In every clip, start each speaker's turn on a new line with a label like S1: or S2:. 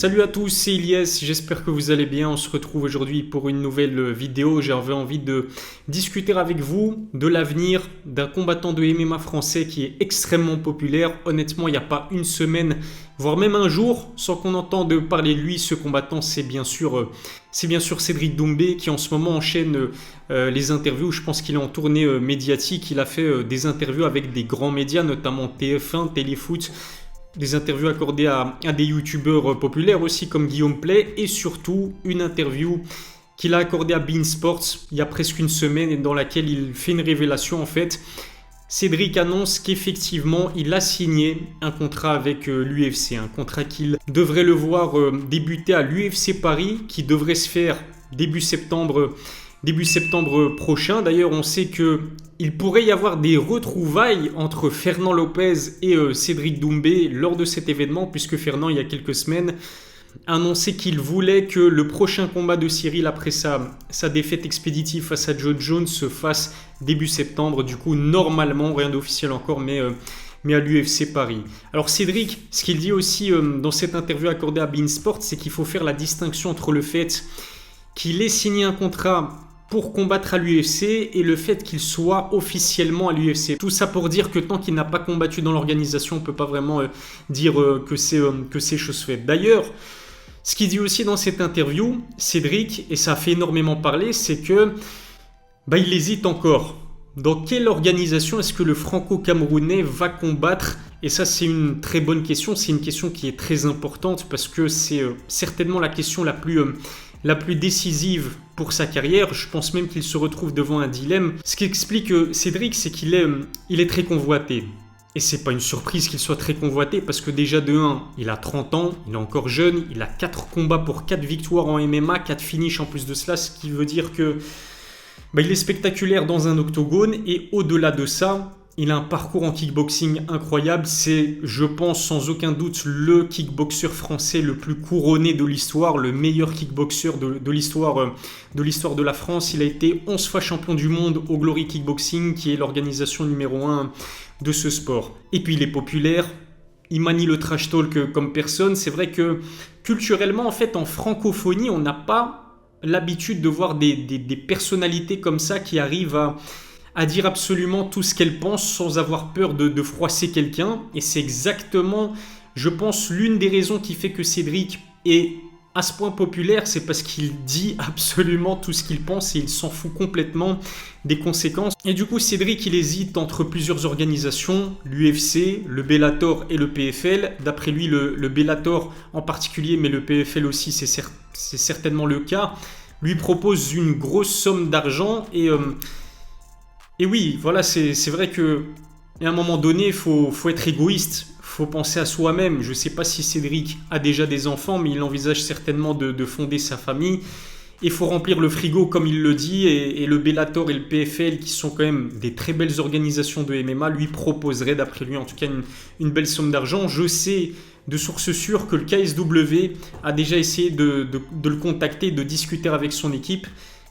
S1: Salut à tous, c'est Ilyes, j'espère que vous allez bien. On se retrouve aujourd'hui pour une nouvelle vidéo. J'avais envie de discuter avec vous de l'avenir d'un combattant de MMA français qui est extrêmement populaire. Honnêtement, il n'y a pas une semaine, voire même un jour, sans qu'on entende parler de lui. Ce combattant, c'est bien sûr Cédric Doumbé qui en ce moment enchaîne les interviews. Je pense qu'il est en tournée médiatique. Il a fait des interviews avec des grands médias, notamment TF1, Téléfoot. Des interviews accordées à des youtubeurs populaires aussi comme Guillaume Play et surtout une interview qu'il a accordée à beIN Sports il y a presque une semaine et dans laquelle il fait une révélation en fait. Cédric annonce qu'effectivement il a signé un contrat avec l'UFC, un contrat qu'il devrait le voir débuter à l'UFC Paris qui devrait se faire début septembre prochain. D'ailleurs, on sait qu'il pourrait y avoir des retrouvailles entre Fernand Lopez et Cédric Doumbé lors de cet événement, puisque Fernand, il y a quelques semaines, a annoncé qu'il voulait que le prochain combat de Cyril après sa défaite expéditive face à John Jones se fasse début septembre. Du coup, normalement, rien d'officiel encore, mais à l'UFC Paris. Alors Cédric, ce qu'il dit aussi dans cette interview accordée à beIN Sports, c'est qu'il faut faire la distinction entre le fait qu'il ait signé un contrat pour combattre à l'UFC et le fait qu'il soit officiellement à l'UFC. Tout ça pour dire que tant qu'il n'a pas combattu dans l'organisation, on ne peut pas vraiment dire que c'est chose faite. D'ailleurs, ce qu'il dit aussi dans cette interview, Cédric, et ça a fait énormément parler, c'est que il hésite encore. Dans quelle organisation est-ce que le franco-camerounais va combattre ? Et ça, c'est une très bonne question. C'est une question qui est très importante parce que c'est certainement la question la plus décisive pour sa carrière. Je pense même qu'il se retrouve devant un dilemme. Ce qui explique Cédric, c'est qu'il est très convoité. Et c'est pas une surprise qu'il soit très convoité parce que déjà de 1, il a 30 ans, il est encore jeune, il a 4 combats pour 4 victoires en MMA, 4 finishes en plus de cela, ce qui veut dire que il est spectaculaire dans un octogone et au-delà de ça, il a un parcours en kickboxing incroyable. C'est, je pense, sans aucun doute, le kickboxer français le plus couronné de l'histoire, le meilleur kickboxer de l'histoire de la France. Il a été 11 fois champion du monde au Glory Kickboxing, qui est l'organisation numéro 1 de ce sport. Et puis il est populaire, il manie le trash talk comme personne. C'est vrai que culturellement, en fait, en francophonie, on n'a pas l'habitude de voir des personnalités comme ça qui arrivent à dire absolument tout ce qu'elle pense sans avoir peur de froisser quelqu'un. Et c'est exactement, je pense, l'une des raisons qui fait que Cédric est à ce point populaire, c'est parce qu'il dit absolument tout ce qu'il pense et il s'en fout complètement des conséquences. Et du coup, Cédric, il hésite entre plusieurs organisations, l'UFC, le Bellator et le PFL. D'après lui, le Bellator en particulier, mais le PFL aussi, c'est certainement le cas, lui propose une grosse somme d'argent et oui, voilà, c'est vrai qu'à un moment donné, il faut être égoïste, il faut penser à soi-même. Je ne sais pas si Cédric a déjà des enfants, mais il envisage certainement de fonder sa famille. Il faut remplir le frigo comme il le dit, et le Bellator et le PFL, qui sont quand même des très belles organisations de MMA, lui proposeraient, d'après lui en tout cas, une belle somme d'argent. Je sais de sources sûres que le KSW a déjà essayé de le contacter, de discuter avec son équipe.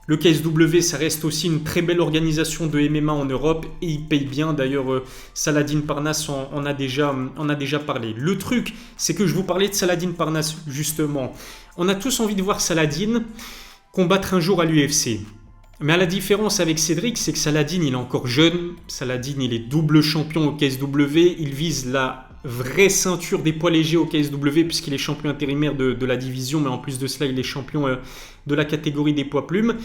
S1: Le KSW, ça reste aussi une très belle organisation de MMA en Europe et il paye bien. D'ailleurs, Saladin Parnasse en a déjà parlé. Le truc, c'est que je vous parlais de Saladin Parnasse justement. On a tous envie de voir Saladin combattre un jour à l'UFC. Mais à la différence avec Cédric, c'est que Saladin, il est encore jeune. Saladin, il est double champion au KSW. Il vise la vraie ceinture des poids légers au KSW puisqu'il est champion intérimaire de la division, mais en plus de cela, il est champion de la catégorie des poids plumes.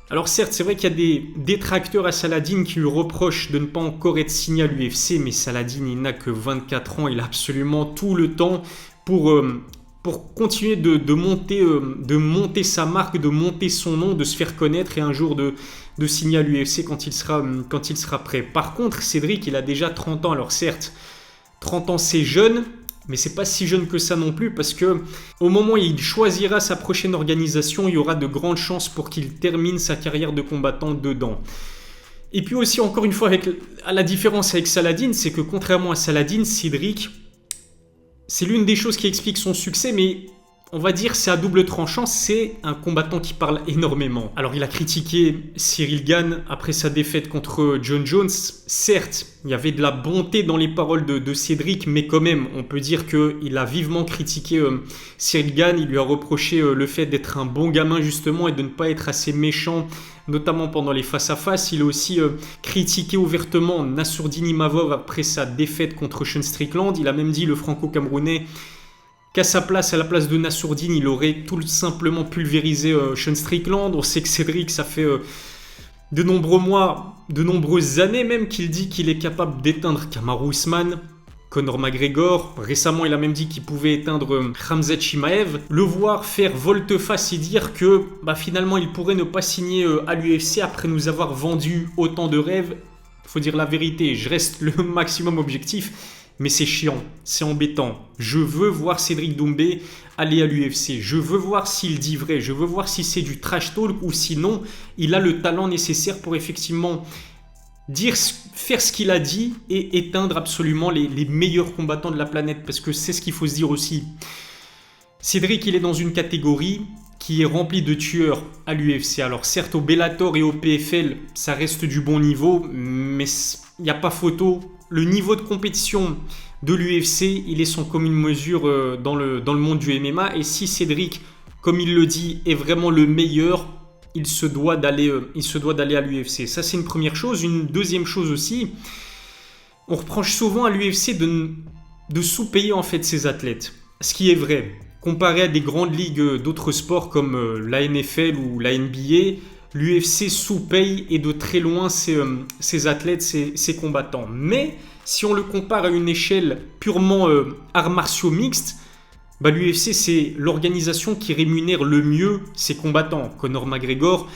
S1: Alors certes, c'est vrai qu'il y a des détracteurs à Saladin qui lui reprochent de ne pas encore être signé à l'UFC, mais Saladin, il n'a que 24 ans, il a absolument tout le temps pour continuer de monter sa marque, de monter son nom, de se faire connaître et un jour de signer à l'UFC quand il sera prêt. Par contre, Cédric, il a déjà 30 ans, alors certes, 30 ans c'est jeune, mais c'est pas si jeune que ça non plus parce que au moment où il choisira sa prochaine organisation, il y aura de grandes chances pour qu'il termine sa carrière de combattant dedans. Et puis aussi, encore une fois, à la différence avec Saladin, c'est que contrairement à Saladin, Cédric, c'est l'une des choses qui explique son succès, mais on va dire c'est à double tranchant, c'est un combattant qui parle énormément. Alors il a critiqué Cyril Gane après sa défaite contre John Jones. Certes, il y avait de la bonté dans les paroles de Cédric, mais quand même, on peut dire qu'il a vivement critiqué Cyril Gane. Il lui a reproché le fait d'être un bon gamin justement et de ne pas être assez méchant, notamment pendant les face-à-face. Il a aussi critiqué ouvertement Nassourdine Imavov après sa défaite contre Sean Strickland. Il a même dit, le franco-camerounais, qu'à sa place, à la place de Nassourdine, il aurait tout simplement pulvérisé Sean Strickland. On sait que Cédric, ça fait de nombreux mois, de nombreuses années même, qu'il dit qu'il est capable d'éteindre Kamaru Usman, Conor McGregor. Récemment, il a même dit qu'il pouvait éteindre Khamzat Chimaev. Le voir faire volte-face et dire que finalement, il pourrait ne pas signer à l'UFC après nous avoir vendu autant de rêves. Il faut dire la vérité, je reste le maximum objectif. Mais c'est chiant, c'est embêtant. Je veux voir Cédric Doumbé aller à l'UFC. Je veux voir s'il dit vrai. Je veux voir si c'est du trash talk ou sinon il a le talent nécessaire pour effectivement faire ce qu'il a dit et éteindre absolument les meilleurs combattants de la planète. Parce que c'est ce qu'il faut se dire aussi. Cédric, il est dans une catégorie qui est remplie de tueurs à l'UFC. Alors certes, au Bellator et au PFL, ça reste du bon niveau, mais il n'y a pas photo. Le niveau de compétition de l'UFC, il est sans commune mesure dans le monde du MMA. Et si Cédric, comme il le dit, est vraiment le meilleur, il se doit d'aller à l'UFC. Ça, c'est une première chose. Une deuxième chose aussi, on reproche souvent à l'UFC de sous-payer en fait ses athlètes. Ce qui est vrai. Comparé à des grandes ligues d'autres sports comme la NFL ou la NBA, l'UFC sous-paye et de très loin ses athlètes, ses combattants. Mais si on le compare à une échelle purement arts martiaux mixtes, l'UFC c'est l'organisation qui rémunère le mieux ses combattants. Conor McGregor,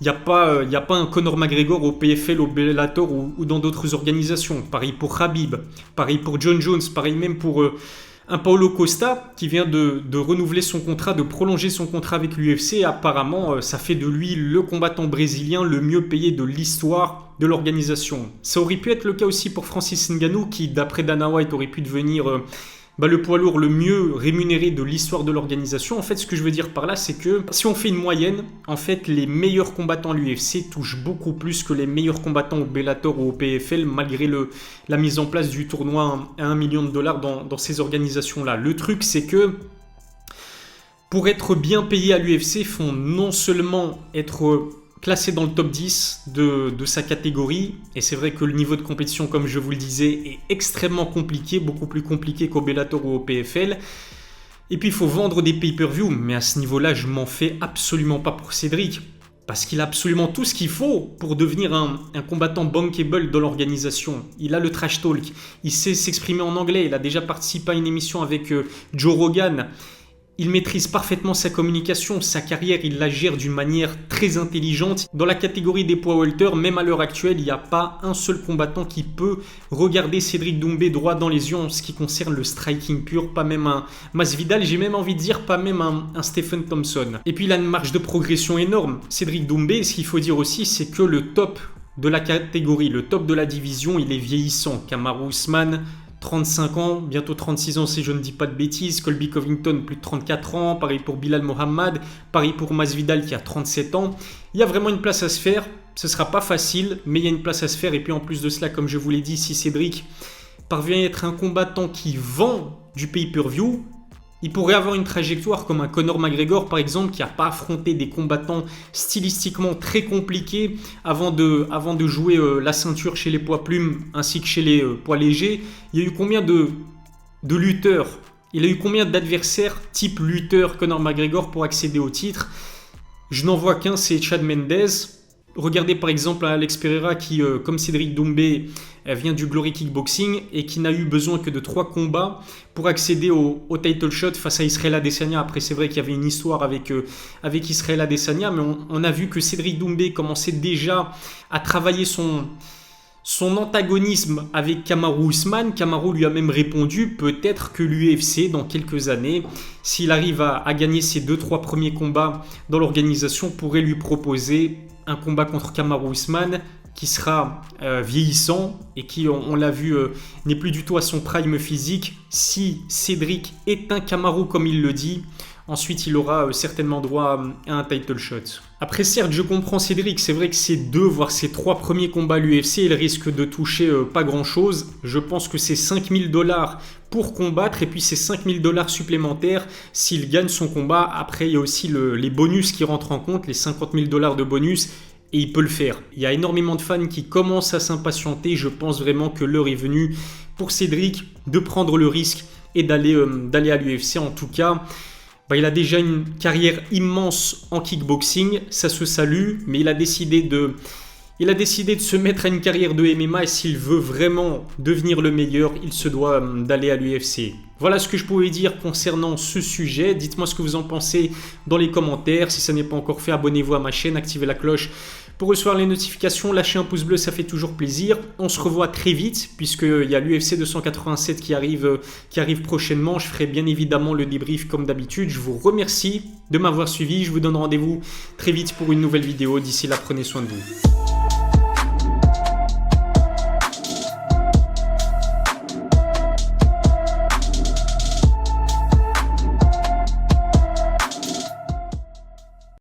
S1: il n'y a pas un Conor McGregor au PFL, au Bellator ou dans d'autres organisations. Pareil pour Khabib, pareil pour John Jones, pareil même pour un Paulo Costa qui vient de renouveler son contrat, de prolonger son contrat avec l'UFC. Apparemment, ça fait de lui le combattant brésilien le mieux payé de l'histoire de l'organisation. Ça aurait pu être le cas aussi pour Francis Ngannou qui, d'après Dana White, aurait pu devenir le poids lourd le mieux rémunéré de l'histoire de l'organisation. En fait, ce que je veux dire par là, c'est que si on fait une moyenne, en fait, les meilleurs combattants à l'UFC touchent beaucoup plus que les meilleurs combattants au Bellator ou au PFL, malgré la mise en place du tournoi à $1 million dans ces organisations-là. Le truc, c'est que pour être bien payé à l'UFC, il faut non seulement être classé dans le top 10 de sa catégorie, et c'est vrai que le niveau de compétition, comme je vous le disais, est extrêmement compliqué, beaucoup plus compliqué qu'au Bellator ou au PFL. Et puis il faut vendre des pay-per-view, mais à ce niveau-là, je m'en fais absolument pas pour Cédric, parce qu'il a absolument tout ce qu'il faut pour devenir un combattant bankable dans l'organisation. Il a le trash talk, il sait s'exprimer en anglais, il a déjà participé à une émission avec Joe Rogan. Il maîtrise parfaitement sa communication, sa carrière, il la gère d'une manière très intelligente. Dans la catégorie des poids welter, même à l'heure actuelle, il n'y a pas un seul combattant qui peut regarder Cédric Doumbé droit dans les yeux en ce qui concerne le striking pur, pas même un Masvidal, j'ai même envie de dire pas même un Stephen Thompson. Et puis il a une marge de progression énorme. Cédric Doumbé, ce qu'il faut dire aussi, c'est que le top de la catégorie, le top de la division, il est vieillissant. Kamaru Usman, 35 ans, bientôt 36 ans si je ne dis pas de bêtises. Colby Covington, plus de 34 ans. Pareil pour Bilal Mohamed. Pareil pour Masvidal qui a 37 ans. Il y a vraiment une place à se faire. Ce ne sera pas facile, mais il y a une place à se faire. Et puis en plus de cela, comme je vous l'ai dit, si Cédric parvient à être un combattant qui vend du pay-per-view, il pourrait avoir une trajectoire comme un Conor McGregor par exemple qui n'a pas affronté des combattants stylistiquement très compliqués avant de jouer la ceinture chez les poids plumes ainsi que chez les poids légers. Il y a eu combien de lutteurs, il a eu combien d'adversaires type lutteur Conor McGregor pour accéder au titre? Je n'en vois qu'un, c'est Chad Mendes. Regardez par exemple Alex Pereira qui, comme Cédric Doumbé, vient du Glory Kickboxing et qui n'a eu besoin que de 3 combats pour accéder au title shot face à Israel Adesanya. Après, c'est vrai qu'il y avait une histoire avec Israel Adesanya, mais on a vu que Cédric Doumbé commençait déjà à travailler son antagonisme avec Kamaru Usman. Kamaru lui a même répondu peut-être que l'UFC, dans quelques années, s'il arrive à gagner ses 2-3 premiers combats dans l'organisation, pourrait lui proposer un combat contre Kamaru Usman qui sera vieillissant et qui, on l'a vu, n'est plus du tout à son prime physique. Si Cédric est un Kamaru comme il le dit, Ensuite, il aura certainement droit à un title shot. Après, certes, je comprends Cédric, c'est vrai que ces 2 voire ces 3 premiers combats à l'UFC, ils risquent de toucher pas grand-chose. Je pense que c'est 5000 $ pour combattre et puis c'est 5000 $ supplémentaires s'il gagne son combat. Après, il y a aussi les bonus qui rentrent en compte, les 50 000 $ de bonus. Et il peut le faire. Il y a énormément de fans qui commencent à s'impatienter. Je pense vraiment que l'heure est venue pour Cédric de prendre le risque et d'aller à l'UFC. En tout cas, il a déjà une carrière immense en kickboxing. Ça se salue, mais il a décidé de se mettre à une carrière de MMA et s'il veut vraiment devenir le meilleur, il se doit d'aller à l'UFC. Voilà ce que je pouvais dire concernant ce sujet. Dites-moi ce que vous en pensez dans les commentaires. Si ça n'est pas encore fait, abonnez-vous à ma chaîne, activez la cloche pour recevoir les notifications. Lâchez un pouce bleu, ça fait toujours plaisir. On se revoit très vite puisqu'il y a l'UFC 287 qui arrive prochainement. Je ferai bien évidemment le débrief comme d'habitude. Je vous remercie de m'avoir suivi. Je vous donne rendez-vous très vite pour une nouvelle vidéo. D'ici là, prenez soin de vous.